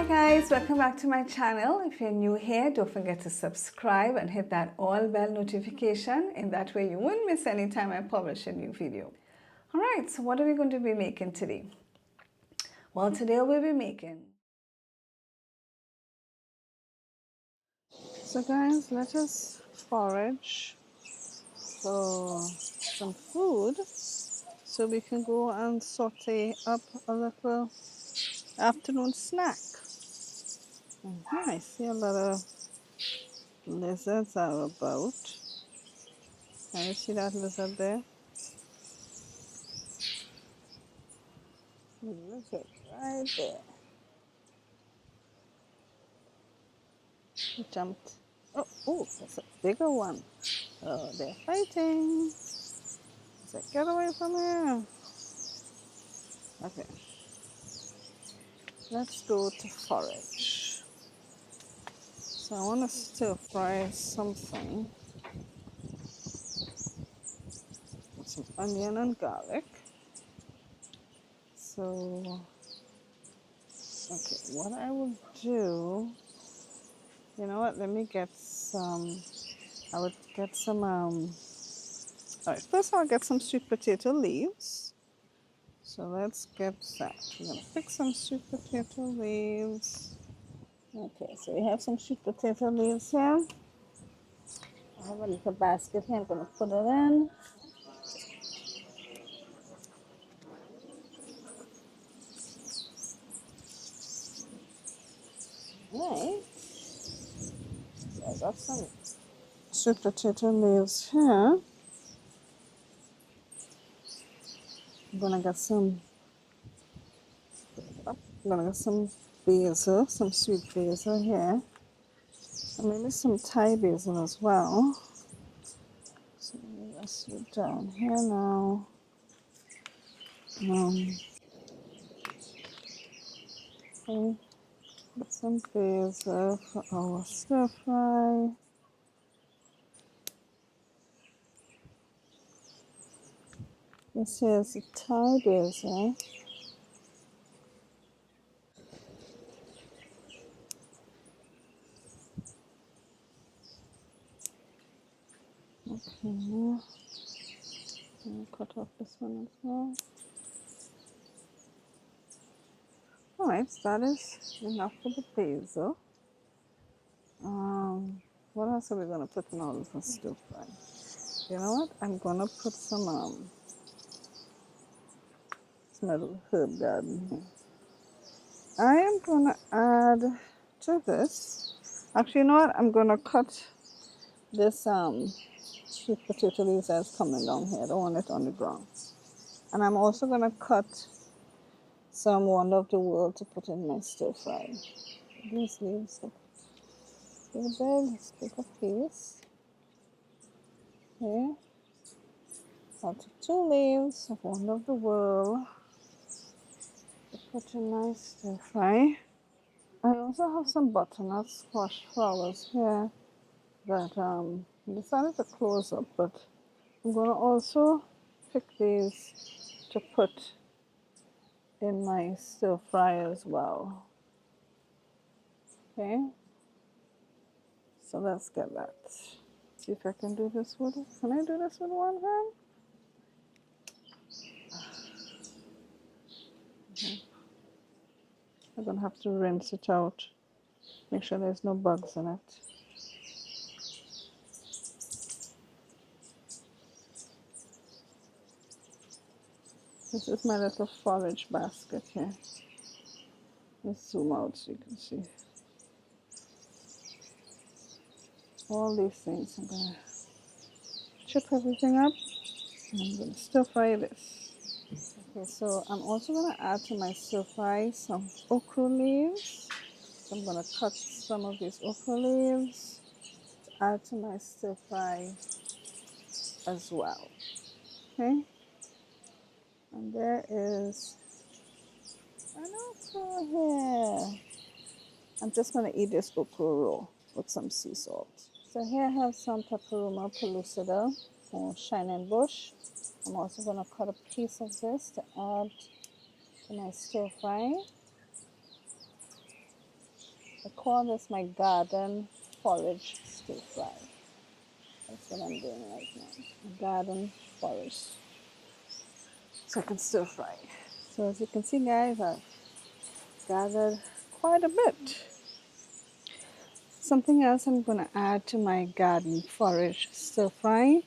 Guys, welcome back to my channel. If you're new here, don't forget to subscribe and hit that all bell notification. In that way you won't miss any time I publish a new video. Alright, so what are we going to be making today? Well, today we'll be making... So guys, let us forage for some food so we can go and saute up a little afternoon snack. I see a lot of lizards are about. Can you see that lizard there? Lizard right there. He jumped. Oh, that's a bigger one. Oh, they're fighting. I said, get away from here. Okay. Let's go to forage. So I want to stir fry something. Some onion and garlic. So, okay, what I will do, you know what, let me get some, I would get some, alright, first I'll get some sweet potato leaves. So let's get that. We're going to pick some sweet potato leaves. Okay, so we have some sweet potato leaves here. I have a little basket here, I'm going to put it in. Right. So I got some sweet potato leaves here. I'm gonna get some basil, some sweet basil here, and maybe some Thai basil as well. So let me rest it down here now. Okay, get some basil for our stir fry. This here is the Thai basil. Okay, now cut off this one as well. Alright, so that is enough for the basil. What else are we going to put in all of the stir fry? You know what? I'm going to put some little herb garden here. I am going to add to this. Actually, you know what? I'm going to cut this sweet potato leaves that's coming down here. I don't want it on the ground. And I'm also going to cut some Wonder of the World to put in my stir fry. These leaves are pretty big. Let's take a piece. Okay. I'll take 2 leaves of Wonder of the World to put in my stir fry. I also have some butternut squash flowers here that I decided to close up, but I'm going to also pick these to put in my stir fry as well. Okay, so let's get that. See if I can do this with it. Can I do this with one hand? Okay. I'm going to have to rinse it out. Make sure there's no bugs in it. This is my little forage basket here. Let's zoom out so you can see. All these things, I'm going to chip everything up and I'm going to stir fry this. Okay, so I'm also going to add to my stir fry some okra leaves. So I'm going to cut some of these okra leaves to add to my stir fry as well. Okay, and there is an okra here. I'm just going to eat this okra raw with some sea salt. So here I have some Peperoma pellucida or shining bush. I'm also going to cut a piece of this to add to my stir fry. I call this my garden forage stir fry. That's what I'm doing right now. Garden forage. So I can stir fry. So as you can see, guys, I've gathered quite a bit. Something else I'm going to add to my garden forage stir fry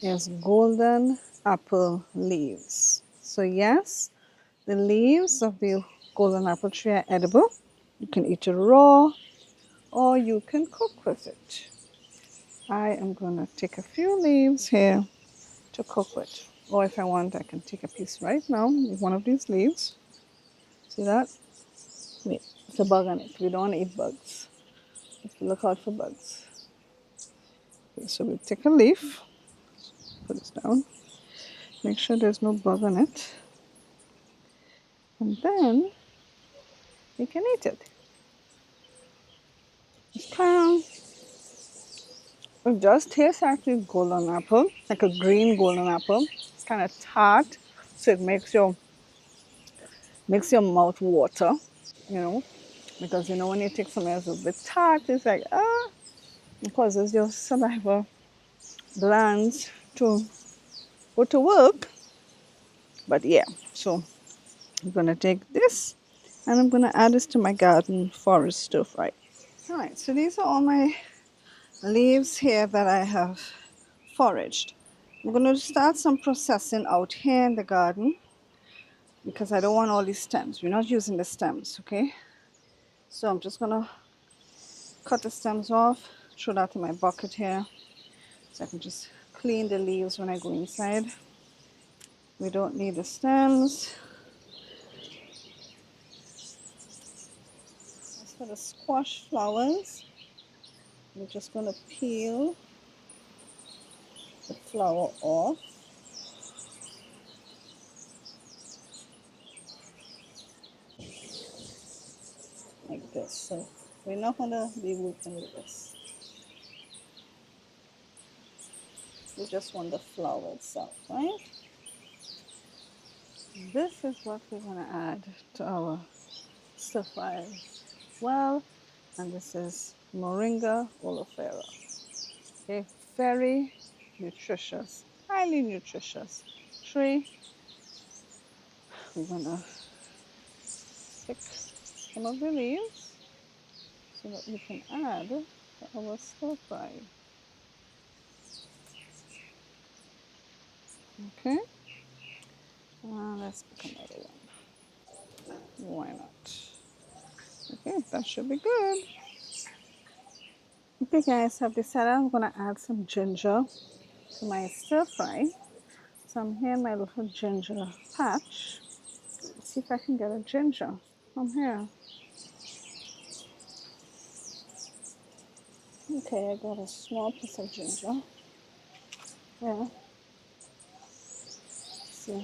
is golden apple leaves. So yes, the leaves of the golden apple tree are edible. You can eat it raw or you can cook with it. I am going to take a few leaves here to cook with. Or if I want, I can take a piece right now with one of these leaves. See that? Wait, it's a bug on it. We don't want to eat bugs. We have to look out for bugs. Okay, so we'll take a leaf, put this down, make sure there's no bug on it, and then you can eat it. It's kind of, it does taste actually golden apple, like a green golden apple. It's kind of tart, so it makes your mouth water, you know, because you know when you take something else a bit tart, it's like it causes your saliva glands to go to work. But yeah, so I'm gonna take this and I'm gonna add this to my garden forest stir fry. All right, so these are all my leaves here that I have foraged. I'm gonna start some processing out here in the garden because I don't want all these stems. We're not using the stems, okay? So I'm just gonna cut the stems off, throw that in my bucket here so I can just clean the leaves when I go inside. We don't need the stems. As for the squash flowers, we're just going to peel the flower off. Like this. So we're not going to be working with this. We just want the flower itself, right? This is what we're going to add to our stir fry. Well, and this is Moringa oleifera. Okay, very nutritious, highly nutritious tree. We're going to pick some of the leaves so that we can add to our stir fry. Okay, let's pick another one. Why not? Okay, that should be good. Okay guys, I've decided I'm going to add some ginger to my stir fry. So I'm here in my little ginger patch. Let's see if I can get a ginger from here. Okay, I got a small piece of ginger. Yeah. So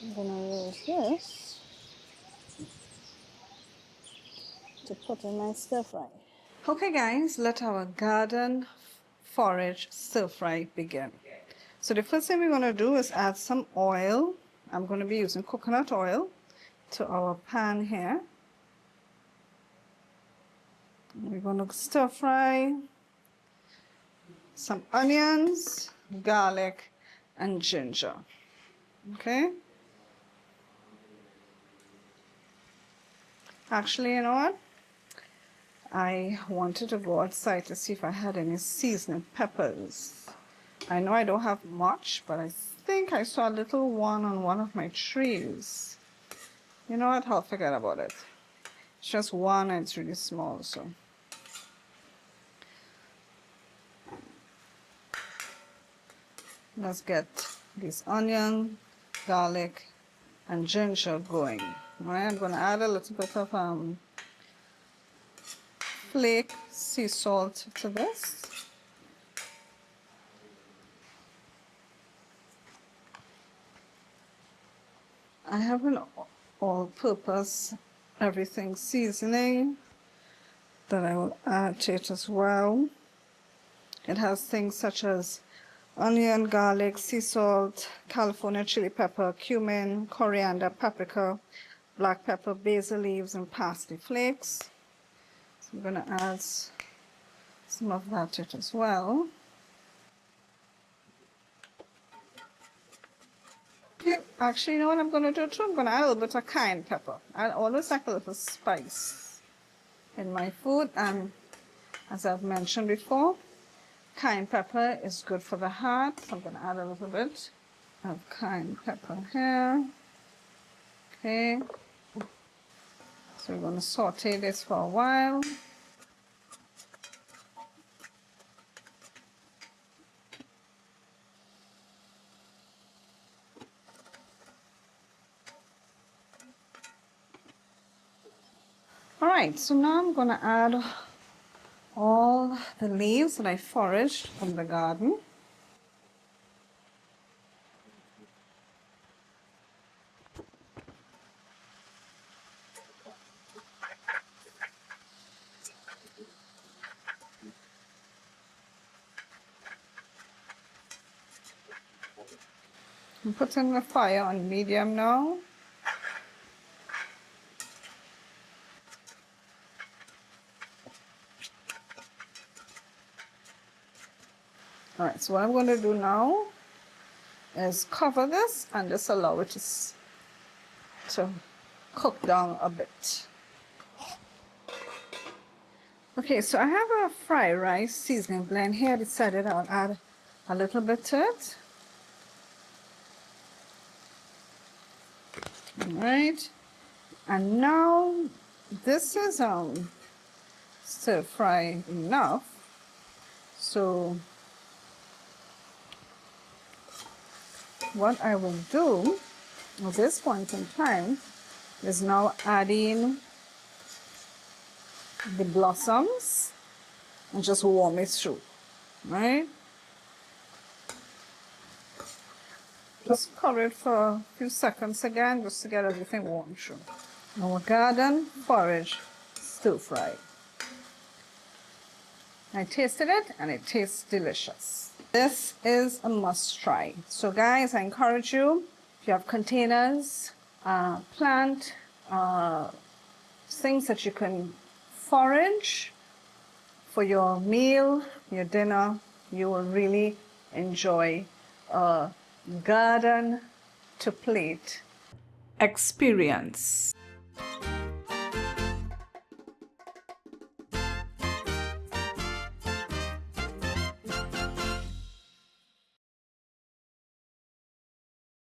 I'm gonna use this to put in my stir fry. Okay guys, let our garden forage stir fry begin. So the first thing we're gonna do is add some oil. I'm gonna be using coconut oil to our pan here. We're gonna stir fry some onions, garlic, and ginger. Okay? Actually, you know what? I wanted to go outside to see if I had any seasoning peppers. I know I don't have much, but I think I saw a little one on one of my trees. You know what? I'll forget about it. It's just one and it's really small, so. Let's get this onion, garlic, and ginger going. All right, I'm going to add a little bit of flake sea salt to this. I have an all-purpose everything seasoning that I will add to it as well. It has things such as onion, garlic, sea salt, California chili pepper, cumin, coriander, paprika, black pepper, basil leaves, and parsley flakes. So I'm going to add some of that to it as well. Okay, actually, you know what I'm going to do too? I'm going to add a little bit of cayenne pepper. I always like a little spice in my food, and as I've mentioned before, cayenne pepper is good for the heart, so I'm going to add a little bit of cayenne pepper here. Okay, so we're going to saute this for a while. All right, so now I'm going to add all the leaves that I foraged from the garden. I'm putting the fire on medium now. All right, so what I'm going to do now is cover this and just allow it to cook down a bit. Okay, so I have a fried rice seasoning blend here. I decided I'll add a little bit to it. All right, and now this is stir fry enough. So what I will do at this point in time is now adding the blossoms and just warm it through, right? Just cover it for a few seconds again, just to get everything warm through. Our garden forage stir fry. I tasted it and it tastes delicious. This is a must try. So guys, I encourage you, if you have containers, plant things that you can forage for your meal, your dinner, you will really enjoy a garden to plate experience.